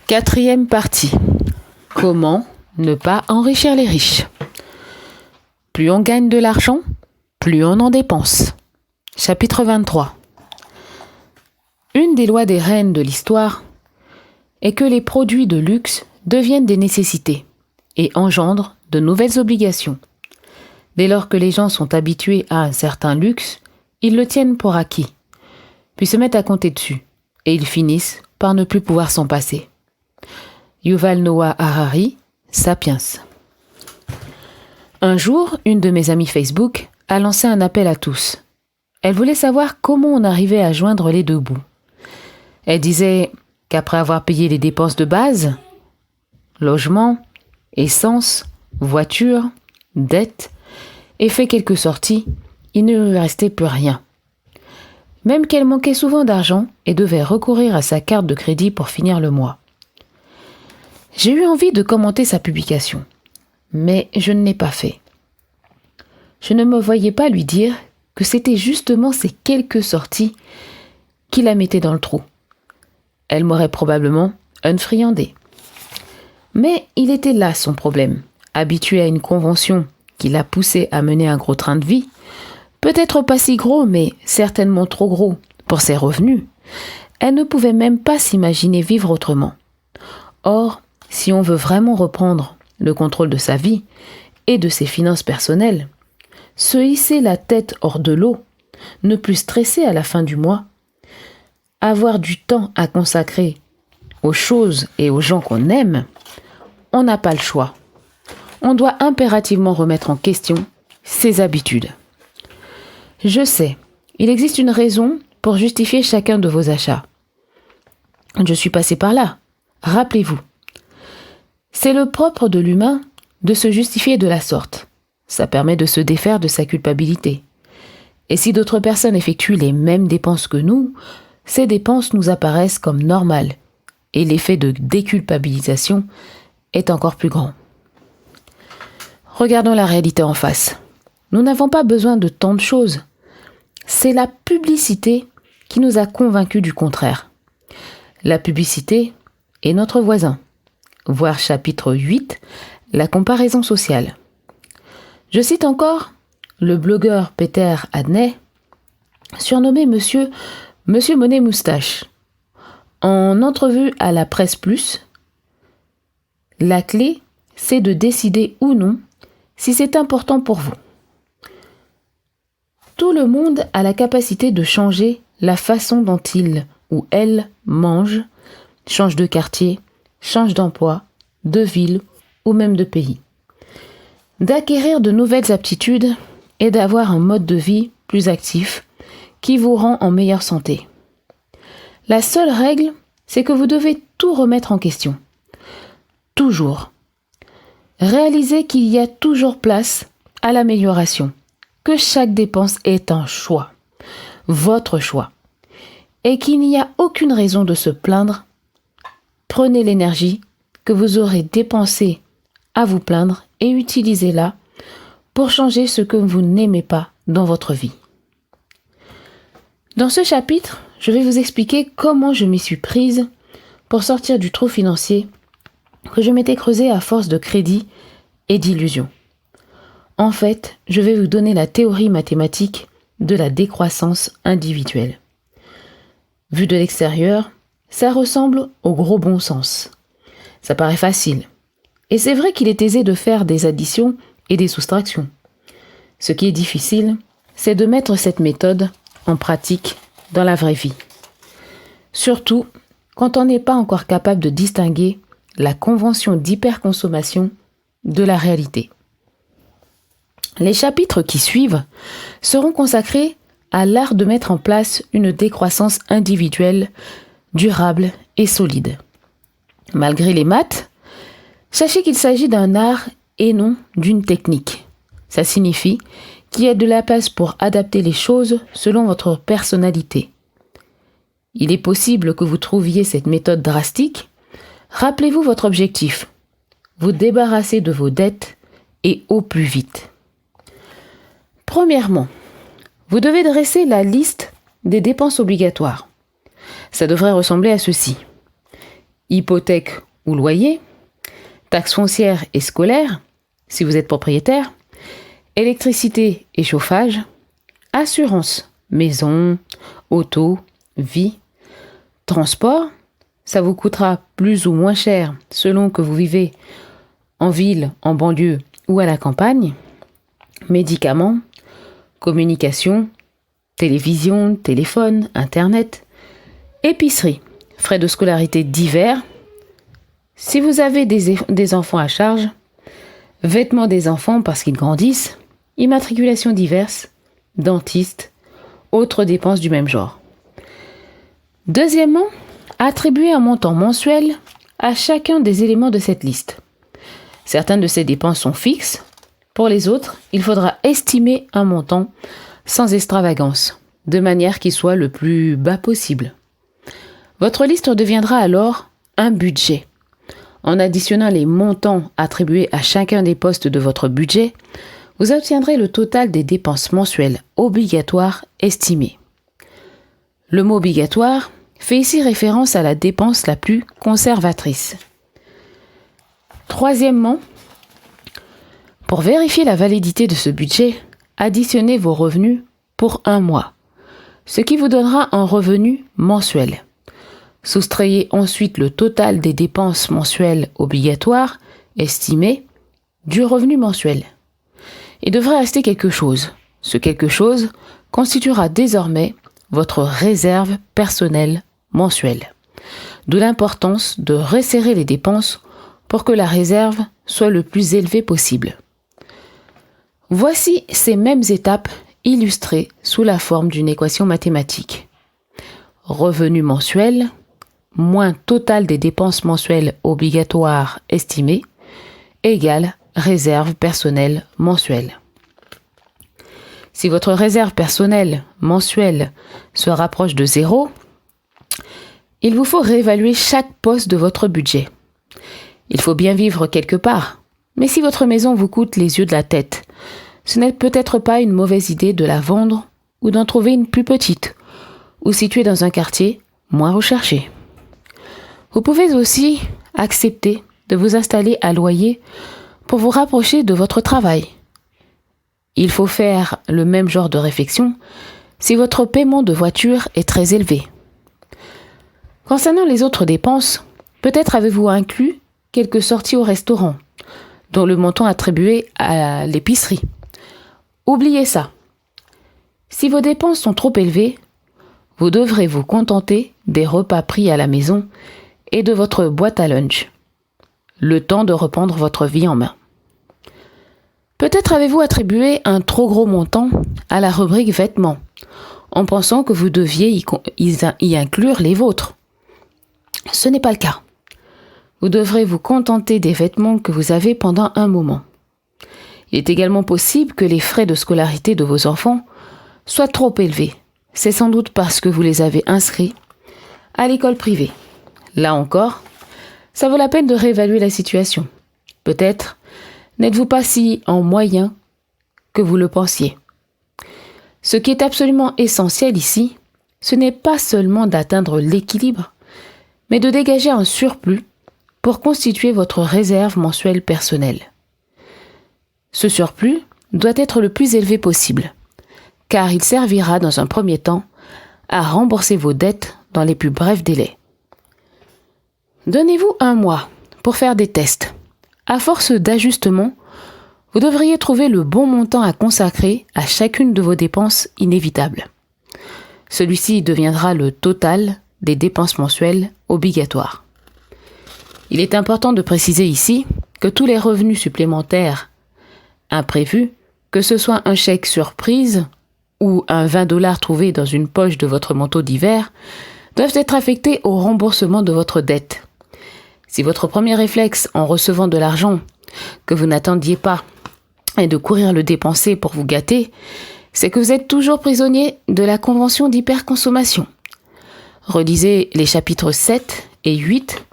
Quatrième partie. Comment ne pas enrichir les riches? Plus on gagne de l'argent, plus on en dépense. Chapitre 23. Une des lois des reines de l'histoire est que les produits de luxe deviennent des nécessités et engendrent de nouvelles obligations. Dès lors que les gens sont habitués à un certain luxe, ils le tiennent pour acquis, puis se mettent à compter dessus, et ils finissent par ne plus pouvoir s'en passer. Yuval Noah Harari, Sapiens. Un jour, une de mes amies Facebook a lancé un appel à tous. Elle voulait savoir comment on arrivait à joindre les deux bouts. Elle disait qu'après avoir payé les dépenses de base, logement, essence, voiture, dette, et fait quelques sorties, il ne lui restait plus rien. Même qu'elle manquait souvent d'argent et devait recourir à sa carte de crédit pour finir le mois. J'ai eu envie de commenter sa publication, mais je ne l'ai pas fait. Je ne me voyais pas lui dire que c'était justement ces quelques sorties qui la mettaient dans le trou. Elle m'aurait probablement unfriendé. Mais il était là son problème. Habituée à une convention qui l'a poussée à mener un gros train de vie, peut-être pas si gros, mais certainement trop gros pour ses revenus, elle ne pouvait même pas s'imaginer vivre autrement. Or, si on veut vraiment reprendre le contrôle de sa vie et de ses finances personnelles, se hisser la tête hors de l'eau, ne plus stresser à la fin du mois, avoir du temps à consacrer aux choses et aux gens qu'on aime, on n'a pas le choix. On doit impérativement remettre en question ses habitudes. Je sais, il existe une raison pour justifier chacun de vos achats. Je suis passé par là, rappelez-vous. C'est le propre de l'humain de se justifier de la sorte. Ça permet de se défaire de sa culpabilité. Et si d'autres personnes effectuent les mêmes dépenses que nous, ces dépenses nous apparaissent comme normales. Et l'effet de déculpabilisation est encore plus grand. Regardons la réalité en face. Nous n'avons pas besoin de tant de choses. C'est la publicité qui nous a convaincus du contraire. La publicité est notre voisin. Voir chapitre 8, la comparaison sociale. Je cite encore le blogueur Peter Adney, surnommé Monsieur Monet Moustache. En entrevue à la Presse Plus, la clé, c'est de décider ou non si c'est important pour vous. Tout le monde a la capacité de changer la façon dont il ou elle mange, change de quartier, change d'emploi, de ville ou même de pays. D'acquérir de nouvelles aptitudes et d'avoir un mode de vie plus actif qui vous rend en meilleure santé. La seule règle, c'est que vous devez tout remettre en question. Toujours. Réalisez qu'il y a toujours place à l'amélioration, que chaque dépense est un choix, votre choix, et qu'il n'y a aucune raison de se plaindre. Prenez l'énergie que vous aurez dépensée à vous plaindre et utilisez-la pour changer ce que vous n'aimez pas dans votre vie. Dans ce chapitre, je vais vous expliquer comment je m'y suis prise pour sortir du trou financier que je m'étais creusé à force de crédit et d'illusions. En fait, je vais vous donner la théorie mathématique de la décroissance individuelle. Vu de l'extérieur, ça ressemble au gros bon sens. Ça paraît facile. Et c'est vrai qu'il est aisé de faire des additions et des soustractions. Ce qui est difficile, c'est de mettre cette méthode en pratique dans la vraie vie. Surtout quand on n'est pas encore capable de distinguer la convention d'hyperconsommation de la réalité. Les chapitres qui suivent seront consacrés à l'art de mettre en place une décroissance individuelle, durable et solide. Malgré les maths, sachez qu'il s'agit d'un art et non d'une technique. Ça signifie qu'il y a de la place pour adapter les choses selon votre personnalité. Il est possible que vous trouviez cette méthode drastique. Rappelez-vous votre objectif. Vous débarrasser de vos dettes et au plus vite. Premièrement, vous devez dresser la liste des dépenses obligatoires. Ça devrait ressembler à ceci. hypothèque ou loyer, taxes foncières et scolaires, si vous êtes propriétaire, électricité et chauffage, assurance, maison, auto, vie, transport, ça vous coûtera plus ou moins cher selon que vous vivez en ville, en banlieue ou à la campagne, médicaments, communication, télévision, téléphone, internet, épicerie, frais de scolarité divers, si vous avez des enfants à charge, vêtements des enfants parce qu'ils grandissent, immatriculations diverses, dentiste, autres dépenses du même genre. Deuxièmement, attribuez un montant mensuel à chacun des éléments de cette liste. Certaines de ces dépenses sont fixes. Pour les autres, il faudra estimer un montant sans extravagance, de manière qu'il soit le plus bas possible. Votre liste deviendra alors un budget. En additionnant les montants attribués à chacun des postes de votre budget, vous obtiendrez le total des dépenses mensuelles obligatoires estimées. Le mot obligatoire fait ici référence à la dépense la plus conservatrice. Troisièmement, pour vérifier la validité de ce budget, additionnez vos revenus pour un mois, ce qui vous donnera un revenu mensuel. Soustrayez ensuite le total des dépenses mensuelles obligatoires estimées du revenu mensuel. Il devrait rester quelque chose. Ce quelque chose constituera désormais votre réserve personnelle mensuelle. D'où l'importance de resserrer les dépenses pour que la réserve soit le plus élevée possible. Voici ces mêmes étapes illustrées sous la forme d'une équation mathématique. Revenu mensuel moins total des dépenses mensuelles obligatoires estimées égale réserve personnelle mensuelle. Si votre réserve personnelle mensuelle se rapproche de 0, il vous faut réévaluer chaque poste de votre budget. Il faut bien vivre quelque part, mais si votre maison vous coûte les yeux de la tête, ce n'est peut-être pas une mauvaise idée de la vendre ou d'en trouver une plus petite, ou située dans un quartier moins recherché. Vous pouvez aussi accepter de vous installer à loyer pour vous rapprocher de votre travail. Il faut faire le même genre de réflexion si votre paiement de voiture est très élevé. Concernant les autres dépenses, peut-être avez-vous inclus quelques sorties au restaurant, dont le montant attribué à l'épicerie. Oubliez ça. Si vos dépenses sont trop élevées, vous devrez vous contenter des repas pris à la maison et de votre boîte à lunch. Le temps de reprendre votre vie en main. Peut-être avez-vous attribué un trop gros montant à la rubrique vêtements, en pensant que vous deviez y inclure les vôtres. Ce n'est pas le cas. Vous devrez vous contenter des vêtements que vous avez pendant un moment. Il est également possible que les frais de scolarité de vos enfants soient trop élevés. C'est sans doute parce que vous les avez inscrits à l'école privée. Là encore, ça vaut la peine de réévaluer la situation. Peut-être n'êtes-vous pas si en moyen que vous le pensiez. Ce qui est absolument essentiel ici, ce n'est pas seulement d'atteindre l'équilibre, mais de dégager un surplus pour constituer votre réserve mensuelle personnelle. Ce surplus doit être le plus élevé possible, car il servira dans un premier temps à rembourser vos dettes dans les plus brefs délais. Donnez-vous un mois pour faire des tests. À force d'ajustements, vous devriez trouver le bon montant à consacrer à chacune de vos dépenses inévitables. Celui-ci deviendra le total des dépenses mensuelles obligatoires. Il est important de préciser ici que tous les revenus supplémentaires imprévus, que ce soit un chèque surprise ou un 20$ trouvé dans une poche de votre manteau d'hiver, doivent être affectés au remboursement de votre dette. Si votre premier réflexe en recevant de l'argent que vous n'attendiez pas est de courir le dépenser pour vous gâter, c'est que vous êtes toujours prisonnier de la convention d'hyperconsommation. Relisez les chapitres 7 et 8,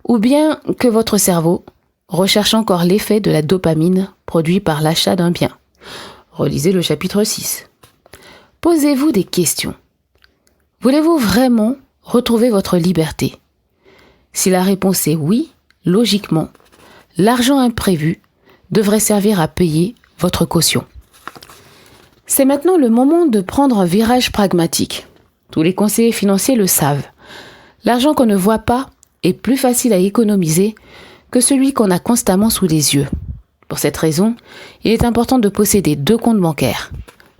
ou bien que votre cerveau recherche encore l'effet de la dopamine produit par l'achat d'un bien. Relisez le chapitre 6. Posez-vous des questions. Voulez-vous vraiment retrouver votre liberté ? Si la réponse est oui, logiquement, l'argent imprévu devrait servir à payer votre caution. C'est maintenant le moment de prendre un virage pragmatique. Tous les conseillers financiers le savent. L'argent qu'on ne voit pas est plus facile à économiser que celui qu'on a constamment sous les yeux. Pour cette raison, il est important de posséder 2 comptes bancaires.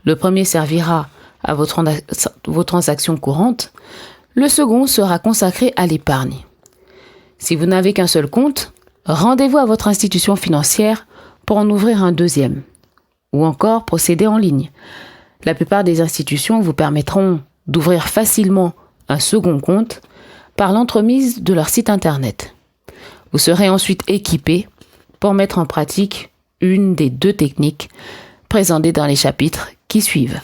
Le premier servira à vos transactions courantes. Le second sera consacré à l'épargne. Si vous n'avez qu'un seul compte, rendez-vous à votre institution financière pour en ouvrir un deuxième. Ou encore procéder en ligne. La plupart des institutions vous permettront d'ouvrir facilement un second compte par l'entremise de leur site internet. Vous serez ensuite équipé pour mettre en pratique une des 2 techniques présentées dans les chapitres qui suivent.